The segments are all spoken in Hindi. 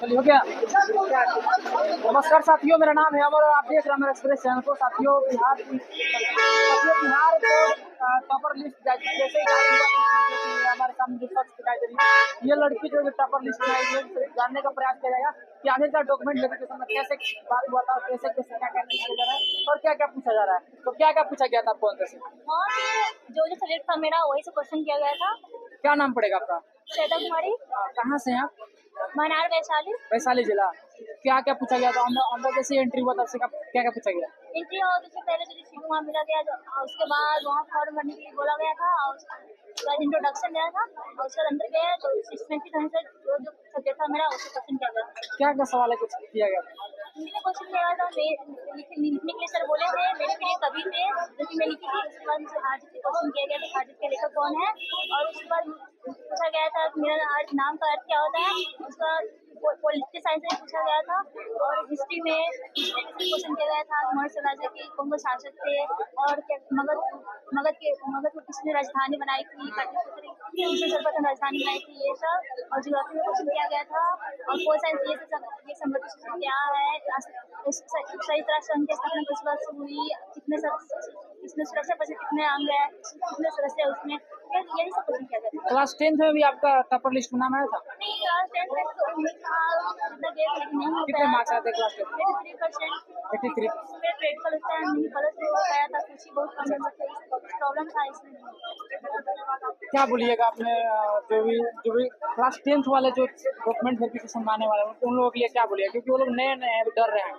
चलिए हो गया। नमस्कार साथियों, मेरा नाम है अमर और आप देख रहे हैं मेरा एक्सप्रेस चैनल को। साथियों बिहार बोर्ड टॉपर लिस्ट जैसे ही जारी हुआ तो हमारे सामने जो शख्स दिखाई दे रही है, ये लड़की जो टॉपर लिस्ट में आई है, जानने का प्रयास किया जाएगा कि आखिरकार डॉक्यूमेंट वेरिफिकेशन में कैसे बात हुआ था, कैसे कैसे क्या क्या किया जा रहा है और क्या क्या पूछा जा रहा है। तो क्या क्या पूछा गया था आपको अंदर से? जो सब्जेक्ट था मेरा वही से क्वेश्चन किया गया था। क्या नाम पड़ेगा आपका? श्वेता कुमारी। कहाँ से हैं आप? मनार वैशाली। वैशाली जिला। क्या क्या पूछा गया था अंदर जैसे एंट्री हुआ तब से क्या क्या पूछा गया? एंट्री और उससे पहले जो रिसीट वहाँ मिला गया, उसके बाद वहाँ फॉर्म भरने के लिए बोला गया था और उसके बाद इंट्रोडक्शन दिया था और उसके बाद अंदर गया तो 620 से जो सब्जेक्ट था मेरा उससे क्वेश्चन किया गया था। क्या क्या सवाल है कुछ किया गया था? हिंदी में क्वेश्चन किया गया था। लिखने के लिए सर बोले थे, मेरे पीरियड कभी थे लेकिन मैं लिखी थी। उसके बाद मुझे हार्जित के क्वेश्चन किया गया था, हार्जित के लेखक कौन है, और उसके बाद पूछा गया था मेरा नाम का अर्थ क्या होता है। उसका पॉलिटिकल साइंस में पूछा गया था और हिस्ट्री में क्वेश्चन किया गया था मौर्य साम्राज्य के कौन को शासक थे और मगध को किसने राजधानी बनाई थी, किसने सर्वप्रथम राजधानी बनाई थी, ये सब। और ज्योग्राफी में क्वेश्चन किया गया था और पोल साइंस ये संगठन क्या है, संयुक्त राष्ट्र संघ की स्थापना किस वर्ष हुई, कितने सुरक्षा परिषद कितने अंग है, कितने सदस्य है उसमें, यही सब क्वेश्चन किया गया था। क्लास 10th में भी आपका टॉपर लिस्ट में नाम आया था? नहीं, क्लास 10 में तो उम्मीद था जितना गया लेकिन नहीं हो कितने पाया। मार्क्स आते क्लास 10? 83%। 83। मेरा क्रिटिकल होता है, नहीं प्लस हो पाया था, कुछ ही बहुत कम नंबर थे, प्रॉब्लम था इसमें। क्या बोलिएगा आपने जो भी क्लास 10th वाले जो डॉक्यूमेंट वेरिफिकेशन आने वाले हैं उन लोगों के लिए क्या बोलिएगा, क्योंकि वो लोग नए नए हैं, अभी डर रहे हैं?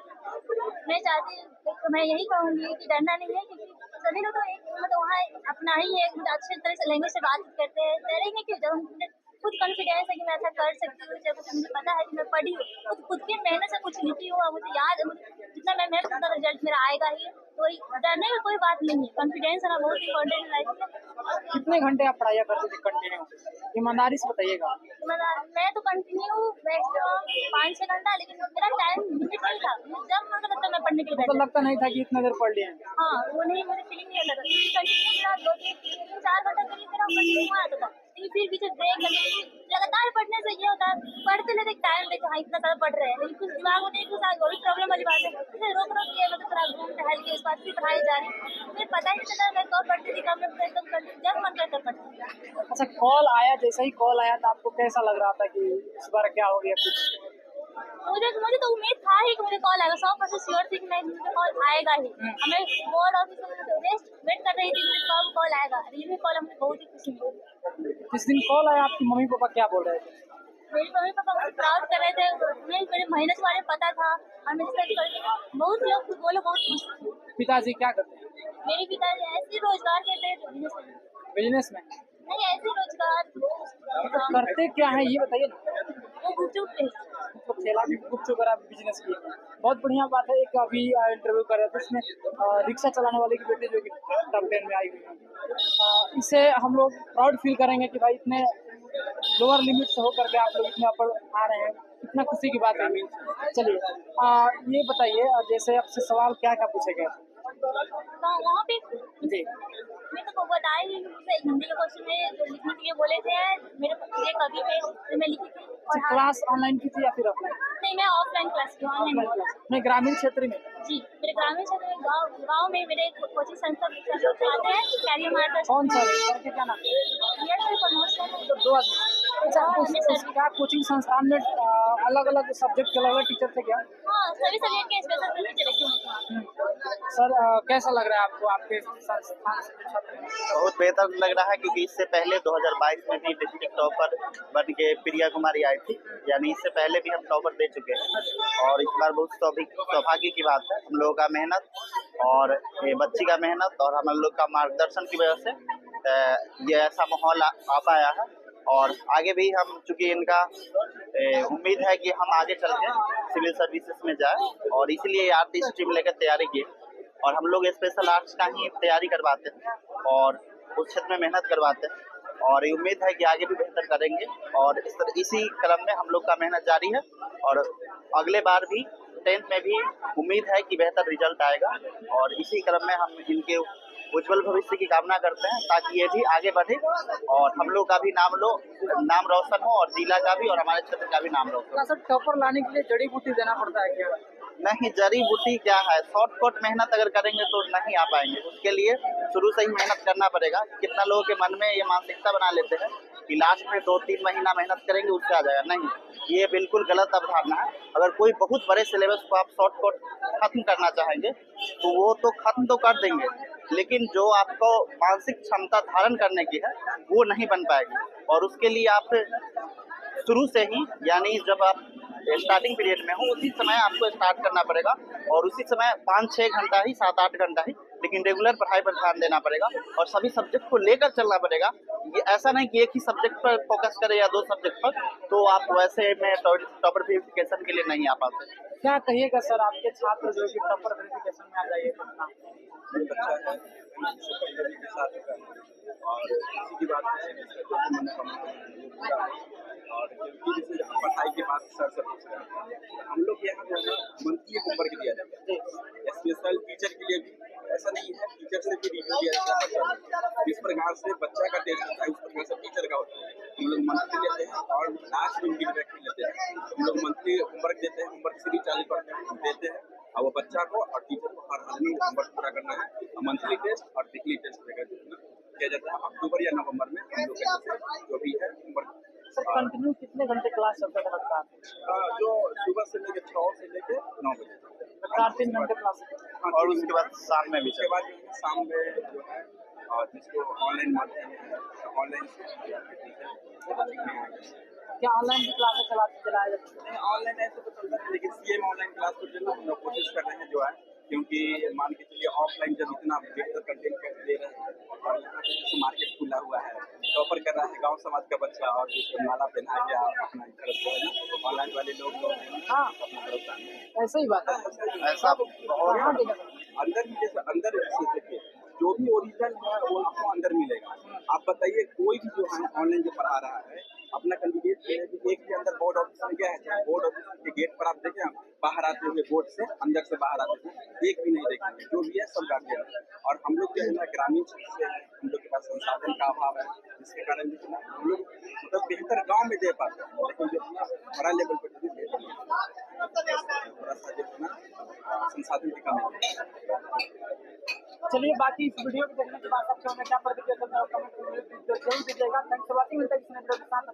मैं चाहती तो मैं यही कहूँगी कि डरना नहीं है, क्योंकि सभी लोग तो एक मतलब वहाँ अपना ही है, अच्छे तरह से लैंग्वेज से बात करते हैं। डरेंगे क्यों जब हम खुद कॉन्फिडेंस है कि मैं ऐसा कर सकती हूँ, जब मुझे पता है कि मैं पढ़ी हूँ, खुद की मेहनत से कुछ लिखी हूँ, मुझे याद है, जितना मैं मेहनत उतना रिजल्ट मेरा आएगा ही। तो डरने की कोई बात नहीं है, कॉन्फिडेंस होना बहुत इंपॉर्टेंट है लाइफ में। कितने घंटे आप पढ़ाई करते थे कंटिन्यू? ईमानदारी से बताइएगा। मैं तो कंटिन्यू मैक्सिमम 5-6 घंटा, लेकिन मेरा टाइम लिमिट नहीं था, जब मन करता मैं पढ़ने के लिए तो लगता नहीं था कि इतना देर पढ़ लिए हैं? हाँ, वो नहीं, मुझे फीलिंग नहीं आता था। कंटिन्यू मेरा 2-3-4 घंटा करीब मेरा कंटिन्यू आता था, लेकिन फिर बीच में ब्रेक करके लगातार पढ़ने से ये होता है, पढ़ते लेते टाइम देते हाँ इतना ज़्यादा पढ़ रहे हैं, लेकिन कुछ दिमाग में नहीं कुछ आगे, वही प्रॉब्लम वाली बात है। जैसे रोक के मतलब थोड़ा घूम टहल के इस बात की पढ़ाई जा रही, मुझे पता ही नहीं चला मैं कब पढ़ती थी, कब मैं एकदम जब मन करता पढ़ती थी। अच्छा, कॉल आया, जैसे ही कॉल आया था आपको कैसा लग रहा था कि इस बार क्या हो गया कुछ? मुझे तो उम्मीद था ही कि मुझे कॉल आएगा, 100% श्योर थी कि मुझे कॉल आएगा ही। हमें बोर्ड ऑफिस में वेट कर रही थी मुझे कब कॉल आएगा, ये भी कॉल हमें बहुत ही खुशी मिली। जिस दिन कॉल आया आपकी मम्मी पापा क्या बोल रहे थे? मेरे मम्मी पापा मुझे प्राउड कर रहे थे, उन्हें मेरे मेहनत के बारे में पता था और मेरे बहुत लोग बोले बहुत खुश थे। पिताजी क्या करते हैं? मेरे पिताजी ऐसे रोजगार करते हैं, बिजनेस में? नहीं ऐसे रोजगार तो करते क्या है ये बताइए ना। वो गुपचुप बेचते। मतलब ठेला भी गुपचुप का बिजनेस किए, बहुत बढ़िया बात है। एक अभी इंटरव्यू कर रहे थे उसमें रिक्शा चलाने वाले की बेटी जो कि टॉप 10 में आई हुई है, इससे हम लोग प्राउड फील करेंगे कि भाई इतने लोअर लिमिट से होकर के आप लोग इतने ऊपर आ रहे हैं, इतना खुशी की बात है। चलिए ये बताइए, जैसे आपसे सवाल क्या क्या पूछे गए? वहाँ पे जी मैं तो बताई हिंदी के क्वेश्चन में जो लिखने के लिए बोले थे, मेरे कवि पे तो मैं लिखी थी। और क्लास ऑनलाइन की थी या फिर ऑफलाइन? नहीं, मैं ऑफलाइन क्लास की, ऑनलाइन क्लास। मैं ग्रामीण क्षेत्र में? जी, मेरे ग्रामीण क्षेत्र में गाँव में मेरे कोचिंग संस्था आते हैं, कैरियर मार्केट। कौन सा है, क्या नाम है? तो 2 आदमी। अच्छा, क्या कोचिंग संस्थान में अलग अलग सब्जेक्ट के अलग अलग टीचर थे क्या? हाँ, सभी सब्जेक्ट के स्पेशल टीचर रखे हुए थे। सर कैसा लग रहा है आपको आपके संस्थान से छात्र? बहुत बेहतर लग रहा है, क्योंकि इससे पहले 2022 में भी डिस्ट्रिक्ट टॉपर बन के प्रिया कुमारी आई थी, यानी इससे पहले भी हम टॉपर दे चुके हैं। और इस बार बहुत सौभाग्य की बात है, हम लोगों का मेहनत और ये बच्ची का मेहनत और हम लोग का मार्गदर्शन की वजह से ये ऐसा माहौल आ पाया है। और आगे भी हम, चूँकि इनका उम्मीद है कि हम आगे चल के सिविल सर्विसेज में जाए, और इसीलिए आर्ट स्ट्रीम लेकर तैयारी की। और हम लोग स्पेशल आर्ट्स का ही तैयारी करवाते हैं और उस क्षेत्र में मेहनत करवाते हैं, और ये उम्मीद है कि आगे भी बेहतर करेंगे। और इसी क्रम में हम लोग का मेहनत जारी है, और अगले बार भी 10th में भी उम्मीद है कि बेहतर रिजल्ट आएगा, और इसी क्रम में हम इनके उज्जवल भविष्य की कामना करते हैं ताकि ये भी आगे बढ़े और हम लोग का भी नाम रोशन हो और जिला का भी और हमारे क्षेत्र का भी नाम रोशन हो। क्या सर टॉपर लाने के लिए जड़ी बूटी देना पड़ता है क्या? नहीं, जड़ी बूटी क्या है, शॉर्टकट मेहनत अगर करेंगे तो नहीं आ पाएंगे। उसके लिए शुरू से ही मेहनत करना पड़ेगा। कितना लोगों के मन में ये मानसिकता बना लेते हैं कि लास्ट में 2-3 महीना मेहनत करेंगे उससे आ जाएगा। नहीं, ये बिल्कुल गलत अवधारणा है। अगर कोई बहुत बड़े सिलेबस को आप शॉर्टकट खत्म करना चाहेंगे तो वो तो खत्म तो कर देंगे, लेकिन जो आपको मानसिक क्षमता धारण करने की है वो नहीं बन पाएगी। और उसके लिए आप शुरू से ही, यानी जब आप स्टार्टिंग पीरियड में हो उसी समय आपको स्टार्ट करना पड़ेगा और उसी समय 5-6 घंटा ही, 7-8 घंटा ही, लेकिन रेगुलर पढ़ाई पर ध्यान देना पड़ेगा और सभी सब्जेक्ट को लेकर चलना पड़ेगा। ये ऐसा नहीं कि एक ही सब्जेक्ट पर फोकस करें या 2 सब्जेक्ट पर, तो आप वैसे में टॉपर वेरिफिकेशन के लिए नहीं आ पाते। क्या कहिएगा सर आपके छात्र जो कि टॉपर वेरिफिकेशन में आ जाइए पटना? बहुत अच्छा है, इससे पहले भी के साथ होगा और इसी की बात है इसका जो भी मनोकामना पूरा है। और क्योंकि जैसे जहाँ पढ़ाई के बाद सर से पूछ रहे हैं, हम लोग के यहाँ जो है ना मंथली होमवर्क दिया जाता है स्पेशल टीचर के लिए भी। ऐसा नहीं है, टीचर से भी रिव्यू दिया जाता है। जिस प्रकार से बच्चा का टेस्ट होता है उस प्रकार से टीचर का होता है। हम लोग मंथली लेते हैं और लास्ट में फीडबैक भी लेते हैं। हम लोग मंथली होमवर्क देते हैं, होमवर्क से भी 40% देते हैं और वो बच्चा को और टीचर को हर आदमी होमवर्क पूरा करना है। मंथली टेस्ट और वीकली टेस्ट किया जाता है। अक्टूबर या नवंबर में हम लोग जो भी है होमवर्क। सर कंटिन्यू कितने घंटे क्लास चलता रहता है? जो सुबह से लेकर 6 से लेकर 9 बजे 4-3 घंटे क्लास। और उसके बाद शाम में भी उसके बाद जो है शाम में जो है और जिसको ऑनलाइन माध्यम है ऑनलाइन क्या ऑनलाइन भी क्लासेस चलाया जाता है? ऑनलाइन ऐसे तो चलता है, लेकिन सीएम ऑनलाइन क्लास को जो हम लोग कोशिश कर रहे हैं जो है, क्योंकि मान के चलिए ऑफलाइन जब इतना बेहतर कंटेंट दे रहे हैं और यहाँ पे जैसे मार्केट खुला हुआ है, टॉपर कर रहा है गांव समाज का बच्चा और जैसे माला पहना के अपना तरफ जो है ना ऑनलाइन वाले लोग हाँ अपना तरफ ऐसा ही बात है। ऐसा और यहाँ देखा अंदर भी जैसे अंदर देखिए जो भी ओरिजिनल है वो आपको अंदर मिलेगा। आप बताइए कोई भी जो है ऑनलाइन जो पढ़ा रहा है अपना कैंडिडेट एक के अंदर बोर्ड ऑफिस में गया है, बोर्ड ऑफिस के गेट पर आप देखें बाहर आते हुए बोर्ड से अंदर से बाहर आते हुए एक भी नहीं देखेंगे। जो भी है सब गार्जियन है और हम लोग जो है ना ग्रामीण क्षेत्र से हम लोग के पास संसाधन का अभाव है, जिसके कारण जो है ना हम लोग मतलब बेहतर गाँव में दे पाते हैं, लेकिन जो है ना बड़ा लेवल पर जो है थोड़ा सा जो है ना संसाधन की कमी है। चलिए बाकी इस वीडियो को देखने के बाद आपको क्या प्रतिक्रिया चलता है कमेंट जरूर दीजिएगा। Thanks for watching. मिलते हैं किसी नए वीडियो के साथ।